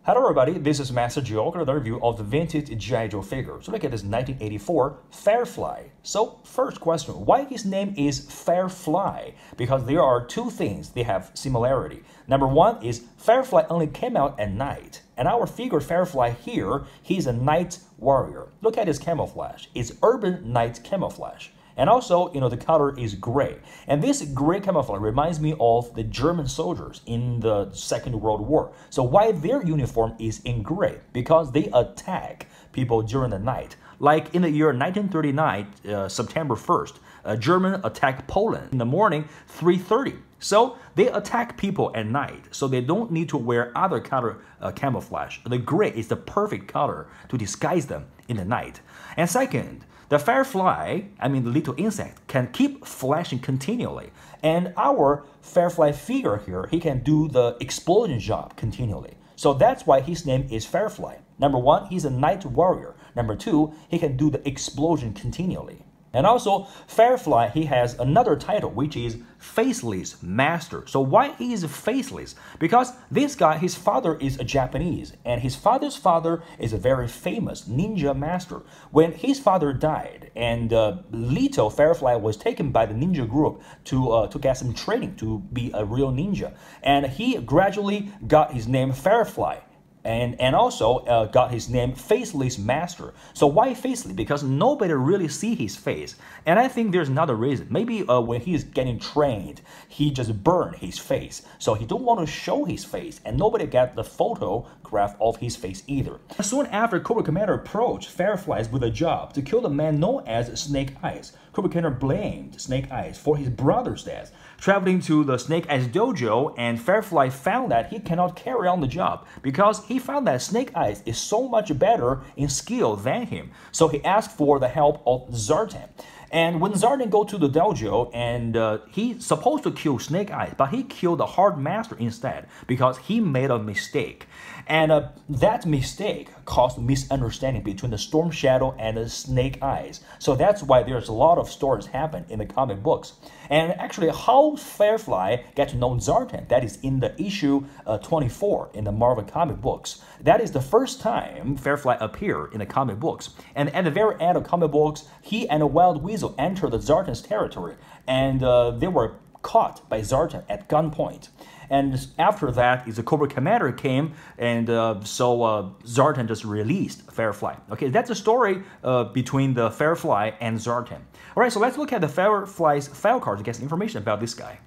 Hello everybody, this is Master GIJOE with a review of the vintage GIJOE figure. So look at this 1984 Firefly. So first question, why his name is Firefly? Because there are two things they have similarity. Number one is Firefly only came out at night. And our figure Firefly here, he's a night warrior. Look at his camouflage. It's urban night camouflage. And also, the color is gray. And this gray camouflage reminds me of the German soldiers in the Second World War. So why their uniform is in gray? Because they attack people during the night. Like in the year 1939, September 1st, German attacked Poland in the morning, 3:30. So they attack people at night, so they don't need to wear other color camouflage. The gray is the perfect color to disguise them in the night. And second, the Firefly, the little insect, can keep flashing continually. And our Firefly figure here, he can do the explosion job continually. So that's why his name is Firefly. Number one, he's a night warrior. Number two, he can do the explosion continually. And also, Firefly, he has another title, which is Faceless Master. So why he is faceless? Because this guy, his father is a Japanese, and his father's father is a very famous ninja master. When his father died, and little Firefly was taken by the ninja group to get some training to be a real ninja. And he gradually got his name Firefly. And also got his name Faceless Master. So why faceless? Because nobody really see his face. And I think there's another reason. Maybe when he's getting trained, he just burned his face. So he don't want to show his face. And nobody got the photograph of his face either. Soon after, Cobra Commander approached Fireflies with a job to kill the man known as Snake Eyes. Cobra Commander blamed Snake Eyes for his brother's death. Traveling to the Snake Eyes dojo, and Firefly found that he cannot carry on the job because he found that Snake Eyes is so much better in skill than him. So he asked for the help of Zartan. And when Zartan go to the dojo, and he's supposed to kill Snake Eyes, but he killed the Hard Master instead because he made a mistake. And that mistake caused misunderstanding between the Storm Shadow and the Snake Eyes. So that's why there's a lot of stories happen in the comic books. And actually, how Firefly get to know Zartan, that is in the issue 24 in the Marvel comic books. That is the first time Firefly appeared in the comic books. And at the very end of comic books, he and a wild weasel entered the Zartan's territory, and they were caught by Zartan at gunpoint. And after that, the Cobra Commander came, and so Zartan just released Firefly. Okay, that's the story between the Firefly and Zartan. All right, so let's look at the Firefly's file card to get some information about this guy.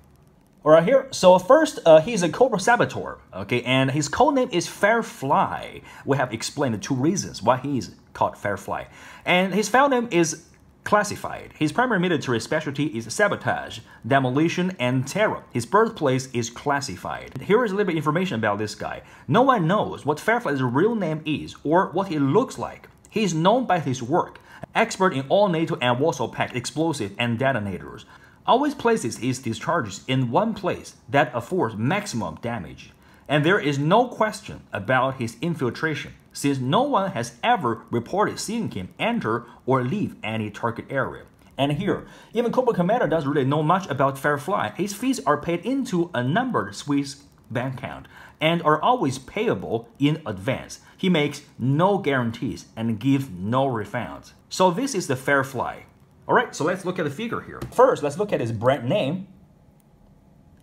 All right, here. So first, he's a Cobra Saboteur. Okay, and his code name is Firefly. We have explained the two reasons why he is called Firefly. And his file name is classified. His primary military specialty is sabotage, demolition, and terror. His birthplace is classified. Here is a little bit of information about this guy. No one knows what Firefly's real name is or what he looks like. He is known by his work, expert in all NATO and Warsaw Pact explosives and detonators. Always places his discharges in one place that affords maximum damage. And there is no question about his infiltration, since no one has ever reported seeing him enter or leave any target area. And here, even Cobra Commander doesn't really know much about Firefly. His fees are paid into a numbered Swiss bank account and are always payable in advance. He makes no guarantees and gives no refunds. So this is the Firefly. Alright, so let's look at the figure here. First, let's look at his brand name.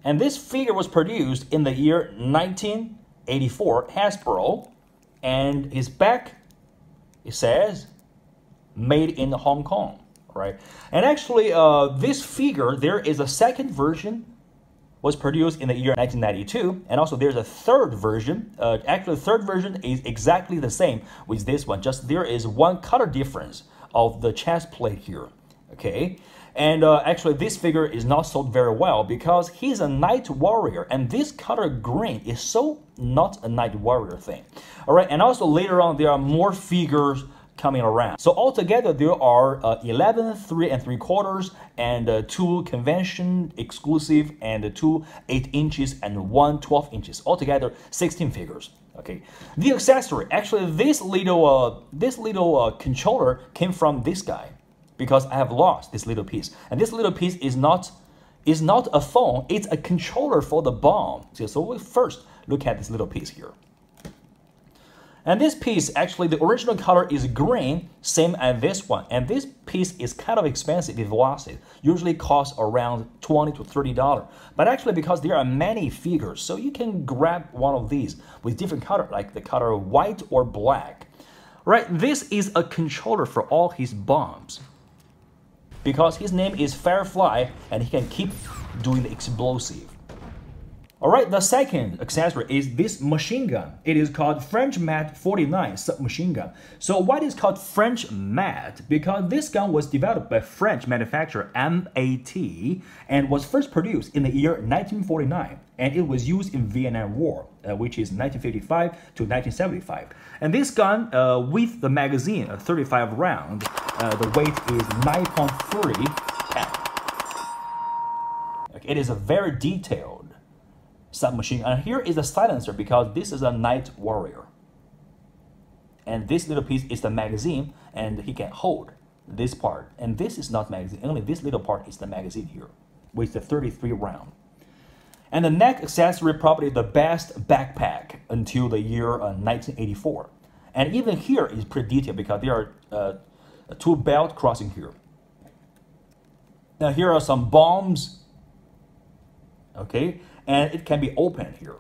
And this figure was produced in the year 1984, Hasbro. And his back, it says, made in Hong Kong, right? And actually, this figure, there is a second version, was produced in the year 1992. And also there's a third version. Actually, the third version is exactly the same with this one. Just there is one color difference of the chest plate here, okay? And actually, this figure is not sold very well because he's a night warrior, and this color green is so not a night warrior thing. All right, and also later on, there are more figures coming around. So altogether, there are 11 3 3/4 and 2 convention exclusive and 2 8 inches and 1 12 inches. Altogether, 16 figures. Okay, the accessory, actually, this little controller came from this guy, because I have lost this little piece. And this little piece is not a phone, it's a controller for the bomb. So we first look at this little piece here. And this piece, actually, the original color is green, same as this one. And this piece is kind of expensive if you lost it. Usually costs around $20 to $30. But actually, because there are many figures, so you can grab one of these with different color, like the color white or black. Right, this is a controller for all his bombs. Because his name is Firefly, and he can keep doing the explosive. Alright, the second accessory is this machine gun. It is called French Mat 49 submachine gun. So why is it called French Mat? Because this gun was developed by French manufacturer MAT and was first produced in the year 1949. And it was used in Vietnam War, which is 1955 to 1975. And this gun, with the magazine, 35 round, the weight is 9.3 pounds. It is a very detailed submachine. And here is the silencer because this is a night warrior. And this little piece is the magazine, and he can hold this part. And this is not magazine, only this little part is the magazine here, with the 33 round. And the neck accessory probably the best backpack until the year 1984. And even here is pretty detailed because there are two belt crossing here. Now here are some bombs. Okay, and it can be opened here.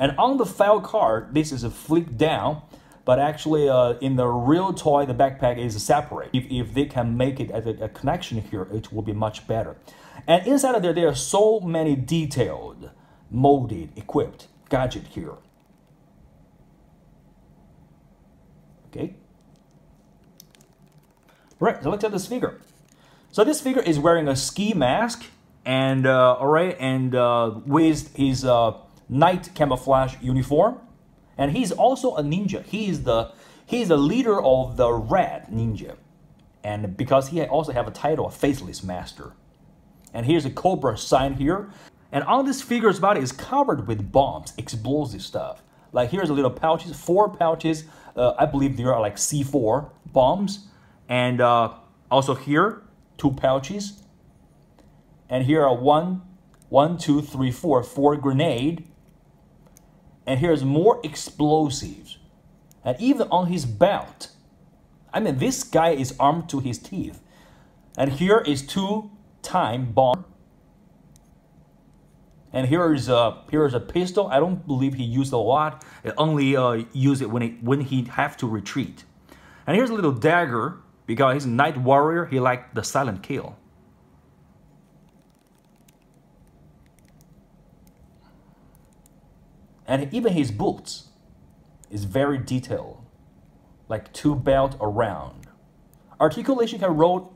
And on the file card, this is a flip down, but actually in the real toy, the backpack is separate. If they can make it as a connection here, it will be much better. And inside of there are so many detailed, molded, equipped gadget here. Okay. Right, so let's look at this figure. So this figure is wearing a ski mask, and with his night camouflage uniform, and he's also a ninja. He's the leader of the Red Ninja, and because he also have a title of Faceless Master. And here's a Cobra sign here, and on this figure's body is covered with bombs, explosive stuff. Like here's a little pouches, 4 pouches. I believe there are like C4 bombs, and also here 2 pouches. And here are 4 grenade. And here's more explosives. And even on his belt. I mean, this guy is armed to his teeth. And here is 2-time bomb. And here is a pistol. I don't believe he used a lot. He only used it when he have to retreat. And here's a little dagger because he's a night warrior. He liked the silent kill. And even his boots is very detailed, like 2 belt around. Articulation can roll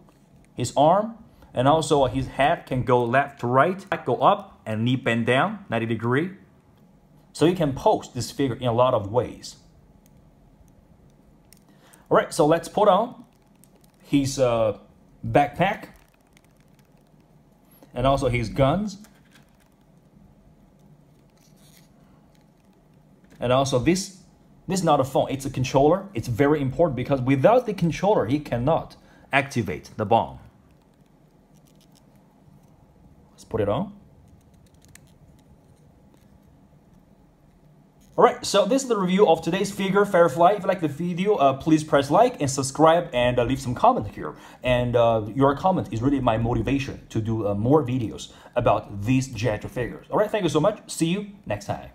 his arm, and also his head can go left to right, go up, and knee bend down, 90 degree. So you can pose this figure in a lot of ways. All right, so let's put on his backpack, and also his guns. And also this is not a phone, it's a controller. It's very important because without the controller, he cannot activate the bomb. Let's put it on. Alright, so this is the review of today's figure, Firefly. If you like the video, please press like and subscribe and leave some comment here. And your comment is really my motivation to do more videos about these GIJOE figures. Alright, thank you so much. See you next time.